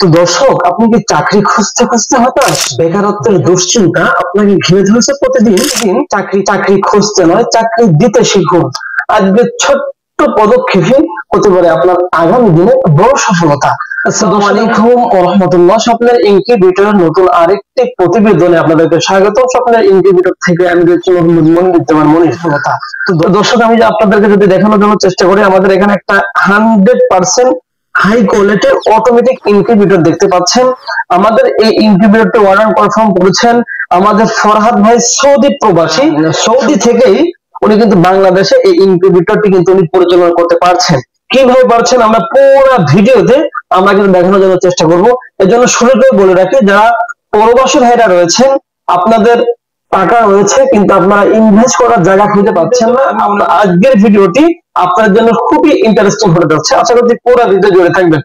তো দর্শক, আপনি কি চাকরি খুঁজতে খুঁজতে হতাশ? বেকারত্বের দুশ্চিন্তা আপনাকে ঘিরে ধরেছে প্রতিদিন? চাকরি চাকরি খুঁজতে নয়, চাকরি দিতে শিখুন। আজকে ছোট্ট পদক্ষেপে হতে পারে আপনার আগামী দিনে বড় সফলতা। আসসালামু আলাইকুম ওয়া রাহমাতুল্লাহ। স্বপ্নের ইনকিউবেটরের নতুন আরেকটি প্রতিবেদনে আপনাদেরকে স্বাগত। স্বপ্নের ইনকিউবেটর থেকে আমি রয়েছি মোহাম্মদ মনির। তো দর্শক, আমি আপনাদেরকে যদি দেখানোর জন্য চেষ্টা করি, আমাদের এখানে একটা 100% হাই কোয়ালিটির অটোমেটিক ইনকিউবেটর দেখতে পাচ্ছেন। আমাদের এই ইনকিউবেটরটি অর্ডার কনফার্ম করেছেন আমাদের ফরহাদ ভাই, সৌদি প্রবাসী। সৌদি থেকেই উনি কিন্তু বাংলাদেশে এই ইনকিউবেটরটি কিন্তু উনি পরিচালনা করতে পারছেন। কিভাবে পারছেন আমরা পুরো ভিডিওতে আমরা কিন্তু দেখানোর জন্য চেষ্টা করব। এজন্য শুরুতেই বলে রাখি, যারা প্রবাসী ভাইরা রয়েছেন, আপনাদের টাকা রয়েছে কিন্তু আপনারা ইনভেস্ট করার জায়গা খুঁজে পাচ্ছেন না, আজকের ভিডিওটি আপনার জন্য খুবই ইন্টারেস্টিং হতে যাচ্ছে। আশা করছি পুরো ভিডিও জুড়ে থাকবেন।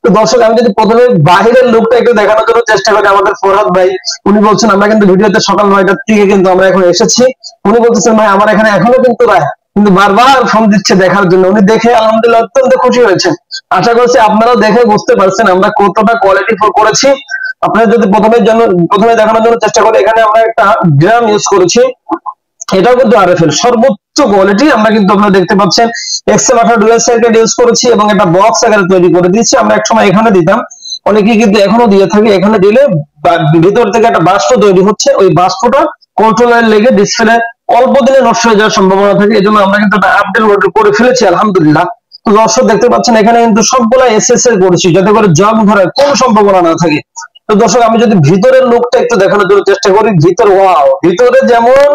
তো দর্শক, আমি যদি প্রথমে বাহিরের লুকটা একটু দেখানোর জন্য চেষ্টা করি, আমাদের ফরহাদ ভাই উনি বলছেন আমরা কিন্তু ভিডিওতে সকাল 9টার থেকে কিন্তু আমরা এখন এসেছি। উনি বলতেছেন ভাই আমার এখানে এখনো কিন্তু কিন্তু বারবার ফোন দিচ্ছে দেখার জন্য। উনি দেখে আলহামদুলিল্লাহ অত্যন্ত খুশি হয়েছেন। আশা করছি আপনারাও দেখে বুঝতে পারছেন আমরা কতটা কোয়ালিটি ফুল করেছি। আপনারা যদি প্রথমে দেখানোর জন্য চেষ্টা করি, এখানে আমরা একটা ড্রাম ইউজ করেছি, এটাও কিন্তু আরএফএল সর্বোচ্চ কোয়ালিটি। আমরা কিন্তু আপনারা দেখতে পাচ্ছেন এক্সেল 18 ডুয়াল সার্কিট ইউজ করেছি এবং একটা বক্স আকারে তৈরি করে দিয়েছি। আমরা একসময় এখানে দিতাম, অনেকেই কিন্তু এখনো দিয়ে থাকে। এখানে দিলে ভিতর থেকে একটা বাষ্প তৈরি হচ্ছে, ওই বাষ্পটা কন্ট্রোলার লেগে ডিসপ্লে অল্প দিনে নষ্ট হয়ে যাওয়ার সম্ভাবনা থাকে। এজন্য আমরা কিন্তু একটা আপডেট করে ফেলেছি আলহামদুলিল্লাহ। তো দর্শক দেখতে পাচ্ছেন এখানে কিন্তু সবগুলা এসএসএল করেছি, যাতে করে জং ধরার কোনো সম্ভাবনা না থাকে। তো দর্শক, আমি যদি ভিতরের লুকটা একটু দেখানোর জন্য চেষ্টা করি, ভিতরে যেমন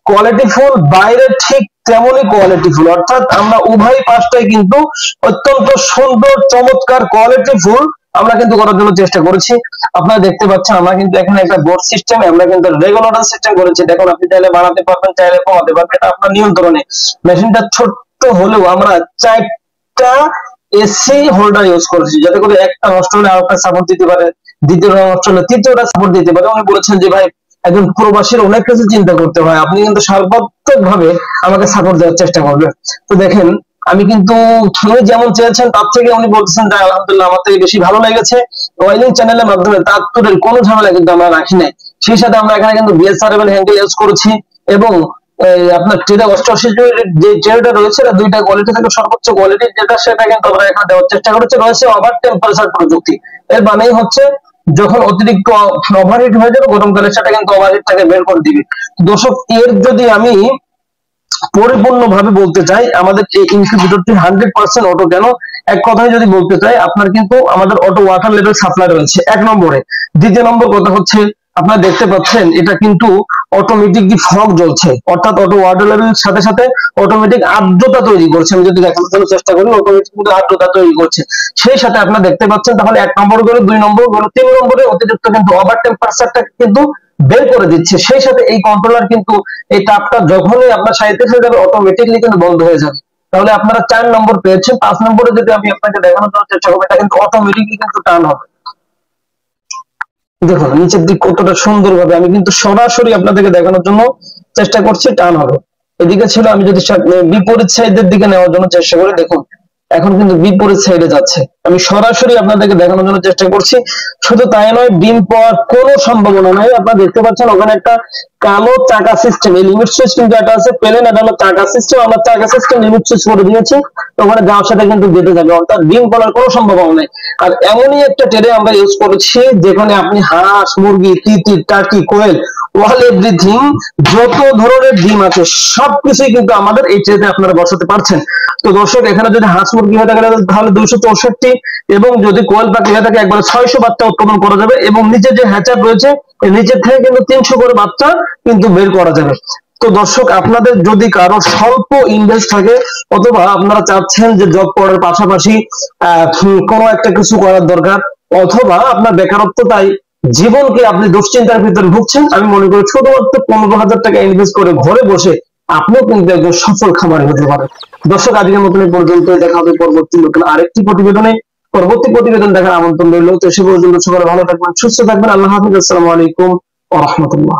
কোয়ালিটিফুল, বাইরে ঠিক তেমনই কোয়ালিটিফুল। অর্থাৎ আমরা উভয় পাশটাই কিন্তু অত্যন্ত সুন্দর চমৎকার কোয়ালিটিফুল আমরা কিন্তু করার জন্য চেষ্টা করেছি। আপনারা দেখতে পাচ্ছেন আমরা কিন্তু এখানে একটা বোর্ড সিস্টেম, আমরা কিন্তু রেগুলেটর সিস্টেম করেছি। দেখুন, আপনি চাইলে বাড়াতে পারবেন, চাইলে কমাতে পারবেন, এটা আপনার নিয়ন্ত্রণে। মেশিনটা ছোট্ট হলেও আমরা 4টা এসি হোল্ডার ইউজ করেছি, যাতে করে একটা নষ্ট হলে আরেকটা সাপোর্ট দিতে পারে, দ্বিতীয়টা নষ্ট হলে তৃতীয়টা সাপোর্ট দিতে পারে। উনি বলেছেন যে ভাই একজন প্রবাসীর অনেক কিছু চিন্তা করতে হয়, আপনি কিন্তু সর্বাত্মক ভাবে আমাকে সাপোর্ট দেওয়ার চেষ্টা করবেন। তো দেখেন, আমি কিন্তু উনি যেমন চেয়েছেন তার থেকে উনি বলতেছেন যে আলহামদুলিল্লাহ আমার থেকে বেশি ভালো লেগেছে। ওয়েলিং চ্যানেলের মাধ্যমে তাত্তুরের কোনো ঝামেলা কিন্তু আমরা রাখি নাই। সেই সাথে আমরা এখানে কিন্তু বিএসআরএল হ্যান্ডেল ইউজ করেছি এবং আপনার ট্রেডে 88 যে ট্রেডটা রয়েছে, দুইটা কোয়ালিটি থেকে সর্বোচ্চ কোয়ালিটি যেটা সেটা কিন্তু আমরা এখানে দেওয়ার চেষ্টা করেছি। রয়েছে ওভার টেম্পারেচার প্রযুক্তি। এর মানেই হচ্ছে যখন অতিরিক্ত ওভারহিট হয়ে যাবে গরমকালে, সেটা কিন্তু ওভারহিটটাকে বের করে দিবে। দর্শক, এর যদি আমি পরিপূর্ণভাবে বলতে চাই, আমাদের এই ইনকিউবেটরটি 100% অটো। কেন? এক কথায় যদি বলতে চাই, আপনার কিন্তু আমাদের অটো ওয়াটার লেভেল সাপ্লাই রয়েছে 1 নম্বরে। দ্বিতীয় নম্বর কথা হচ্ছে, আপনারা দেখতে পাচ্ছেন এটা কিন্তু অটোমেটিক ফগ জ্বলছে, অর্থাৎ অটো ওয়াটার লেভেলের সাথে সাথে অটোমেটিক আর্দ্রতা তৈরি করছে। আমি যদি দেখানোর জন্য চেষ্টা করি, অটোমেটিক কিন্তু আর্দ্রতা তৈরি করছে। সেই সাথে আপনারা দেখতে পাচ্ছেন, তাহলে 1 নম্বর করে 2 নম্বর করে 3 নম্বরে অতিরিক্ত কিন্তু ওভার টেম্পারেচারটা কিন্তু বের করে দিচ্ছে। সেই সাথে এই কন্ট্রোলার কিন্তু এই তাপটা যখনই আপনার সাইডে চলে যাবে অটোমেটিকলি কিন্তু বন্ধ হয়ে যাবে। তাহলে আপনারা 4 নম্বর পেয়েছেন। 5 নম্বরে যদি আমি আপনাকে দেখানোর জন্য চেষ্টা করব, এটা কিন্তু অটোমেটিকলি কিন্তু টার্ন হবে। দেখুন নিচের দিক কতটা সুন্দরভাবে আমি কিন্তু সরাসরি আপনাদেরকে দেখানোর জন্য চেষ্টা করছি, টার্ন হবে। এদিকে ছিল, আমি যদি বিপরীত সাইডের দিকে নেওয়ার জন্য চেষ্টা করি, দেখুন এখন কিন্তু বিপরীত সাইডে যাচ্ছে। আমি সরাসরি আপনাদেরকে দেখানোর জন্য চেষ্টা করছি। শুধু তাই নয়, ডিম পাওয়ার কোনো সম্ভাবনা নাই। আপনারা দেখতে পাচ্ছেন ওখানে একটা কালো চাকা সিস্টেম, এই লিমিট সুইচ কিন্তু এটা আছে প্লেন, এটা হলো চাকা সিস্টেম। আমরা চাকা সিস্টেম লিমিট সুইচ করে দিয়েছি, ওখানে যাওয়ার সাথে কিন্তু যেতে যাবে, অর্থাৎ ডিম পাওয়ার কোনো সম্ভাবনা নেই। আর এমনই একটা ট্রে আমরা ইউজ করেছি যেখানে আপনি হাঁস, মুরগি, তিতির, টার্কি, কোয়েল, অল এভরিথিং যত ধরনের ডিম আছে সবকিছুই কিন্তু আমাদের এই ট্রেতে আপনারা বসাতে পারছেন। তো দর্শক, এখানে যদি হাঁস মুরগি হয়ে থাকে তাহলে 264, এবং যদি কোয়েল পাখি হয়ে থাকে একবারে 600 বাচ্চা উৎপাদন করা যাবে। এবং নিচে যে হ্যাচার রয়েছে, নিচের থেকে কিন্তু 300 করে বাচ্চা কিন্তু বের করা যাবে। তো দর্শক, আপনাদের যদি কারো স্বল্প ইনভেস্ট থাকে, অথবা আপনারা চাচ্ছেন যে জব করার পাশাপাশি কোনো একটা কিছু করার দরকার, অথবা আপনার বেকারত্ব তাই জীবনকে আপনি দুশ্চিন্তার ভিতরে ভুগছেন, আমি মনে করি শুধুমাত্র 15,000 টাকা ইনভেস্ট করে ঘরে বসে আপনিও কিন্তু একজন সফল খামারি হতে পারেন। দর্শক, আজকের মতন এই পর্যন্ত। দেখা হবে পরবর্তী নতুন আরেকটি প্রতিবেদনে। পরবর্তী প্রতিবেদন দেখার আমন্ত্রণ রইল। তো সে পর্যন্ত সবাই ভালো থাকবেন, সুস্থ থাকবেন। আল্লাহ হাফিজ। আসসালামু আলাইকুম ওয়া রাহমাতুল্লাহ।